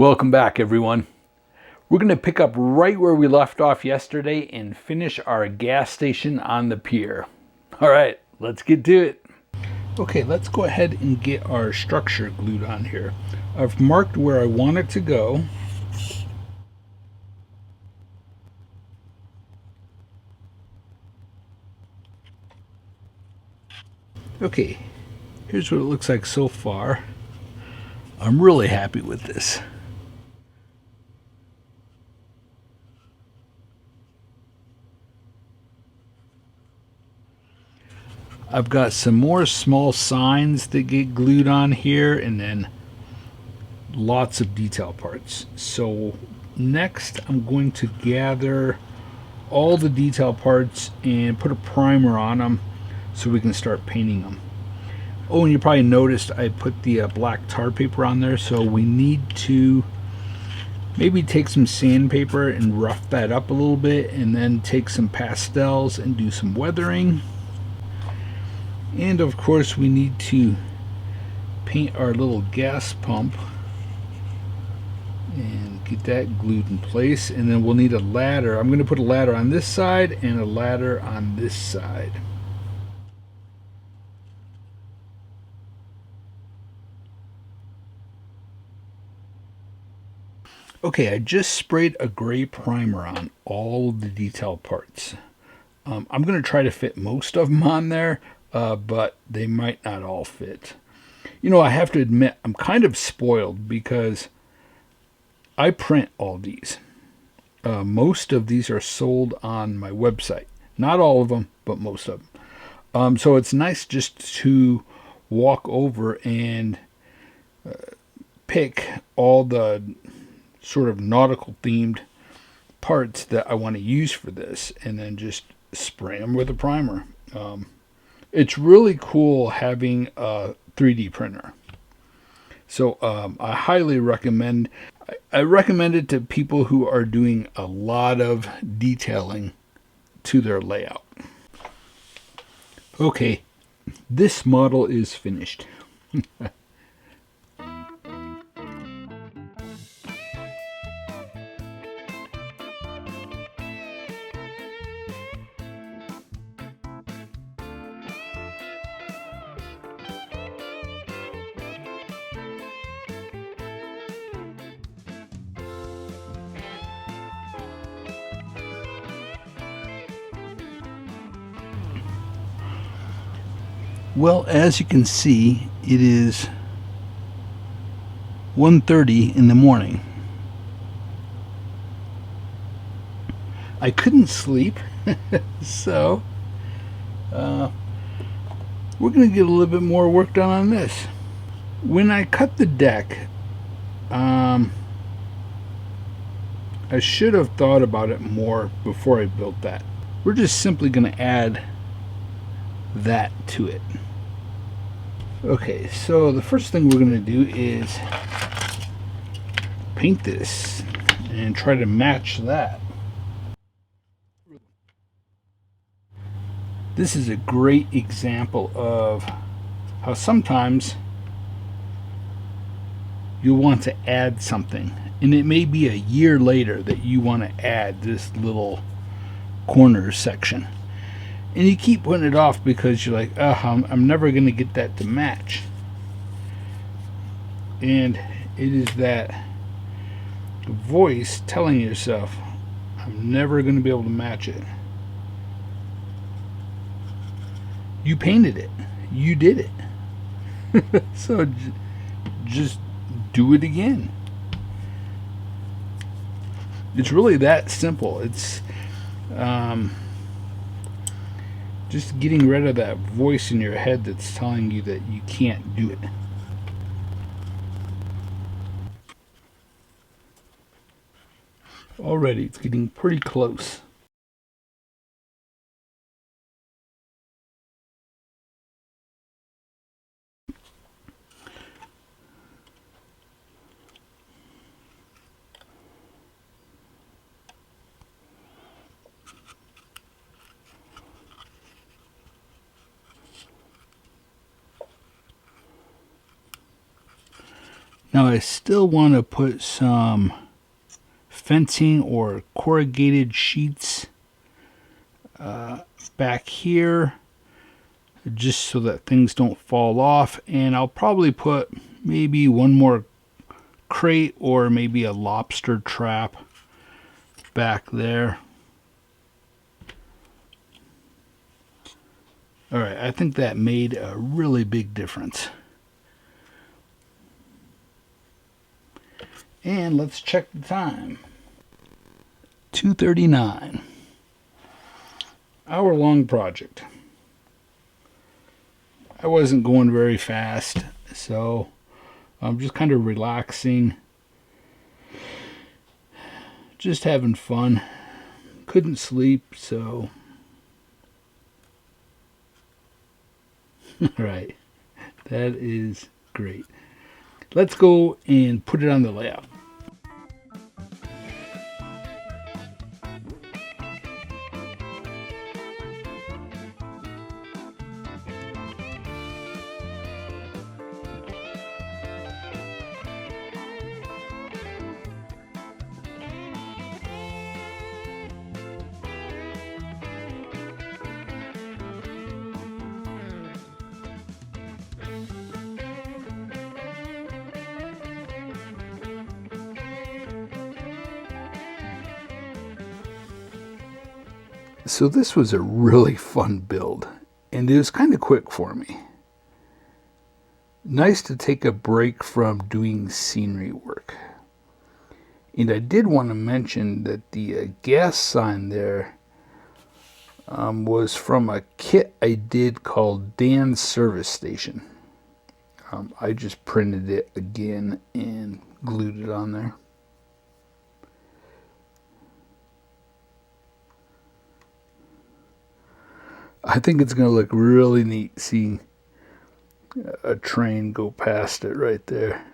Welcome back, everyone. We're going to pick up right where we left off yesterday and finish our gas station on the pier. All right, let's get to it. Okay, let's go ahead and get our structure glued on here. I've marked where I want it to go. Okay, here's what it looks like so far. I'm really happy with this. I've got some more small signs that get glued on here, and then lots of detail parts. So next I'm going to gather all the detail parts and put a primer on them so we can start painting them. Oh, and you probably noticed I put the black tar paper on there, so we need to maybe take some sandpaper and rough that up a little bit, and then take some pastels and do some weathering. And of course we need to paint our little gas pump and get that glued in place, and then we'll need a ladder. I'm going to put a ladder on this side and a ladder on this side. Okay, I just sprayed a gray primer on all the detail parts. I'm going to try to fit most of them on there, but they might not all fit. You know, I have to admit, I'm kind of spoiled because I print all these. Most of these are sold on my website. Not all of them, but most of them. So it's nice just to walk over and pick all the sort of nautical themed parts that I want to use for this, and then just spray them with a primer. It's really cool having a 3D printer. So I highly recommend. I recommend it to people who are doing a lot of detailing to their layout. Okay, this model is finished. Well, as you can see, it is 1:30 in the morning. I couldn't sleep, so we're going to get a little bit more work done on this. When I cut the deck, I should have thought about it more before I built that. We're just simply going to add that to it. Okay, so the first thing we're going to do is paint this and try to match that. This is a great example of how sometimes you'll want to add something, and it may be a year later that you want to add this little corner section, and you keep putting it off because you're like, oh, I'm never going to get that to match. And it is that voice telling yourself, I'm never going to be able to match it. You painted it. You did it. So just do it again. It's really that simple. It's just getting rid of that voice in your head that's telling you that you can't do it. Already, it's getting pretty close. Now I still want to put some fencing or corrugated sheets back here, just so that things don't fall off. And I'll probably put maybe one more crate or maybe a lobster trap back there. All right, I think that made a really big difference. And let's check the time. 2:39. Hour-long project. I wasn't going very fast, so I'm just kind of relaxing, just having fun. Couldn't sleep, so all right, that is great. Let's go and put it on the layout. So this was a really fun build, and it was kind of quick for me. Nice to take a break from doing scenery work. And I did want to mention that the gas sign there was from a kit I did called Dan's Service Station. I just printed it again and glued it on there. I think it's going to look really neat seeing a train go past it right there.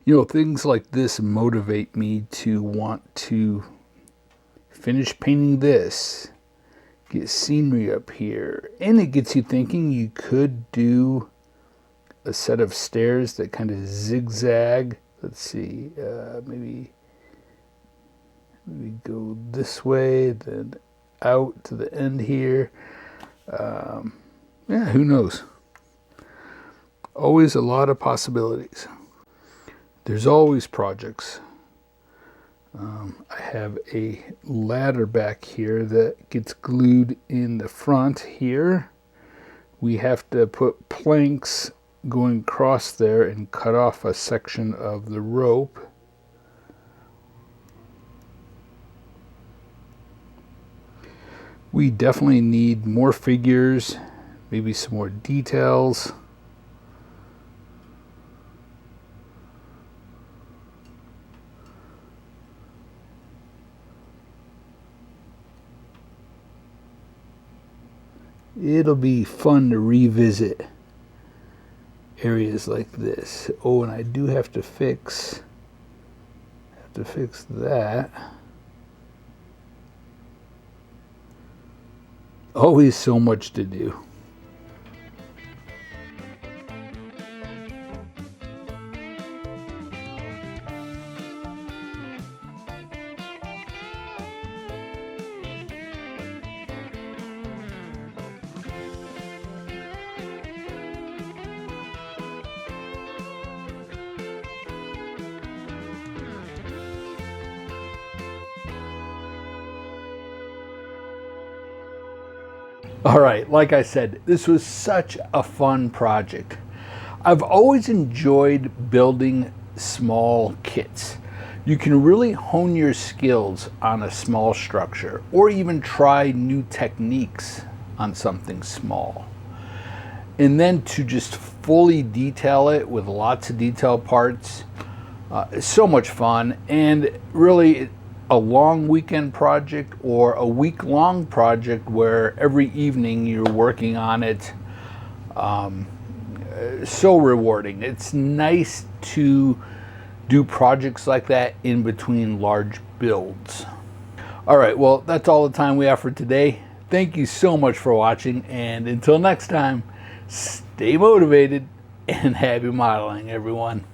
You know, things like this motivate me to want to finish painting this, get scenery up here, and it gets you thinking you could do a set of stairs that kind of zigzag. Let's see, maybe we go this way, then out to the end here. Yeah, who knows? Always a lot of possibilities. There's always projects. I have a ladder back here that gets glued in the front here. We have to put planks going across there and cut off a section of the rope. We definitely need more figures, maybe some more details. It'll be fun to revisit areas like this. Oh, and I do have to fix that. Always so much to do. All right, like I said, this was such a fun project. I've always enjoyed building small kits. You can really hone your skills on a small structure, or even try new techniques on something small. And then to just fully detail it with lots of detail parts, it's so much fun. And really, a long weekend project or a week-long project where every evening you're working on it, so rewarding. It's nice to do projects like that in between large builds. All right, well, that's all the time we have for today. Thank you so much for watching, and until next time, Stay motivated and happy modeling, everyone.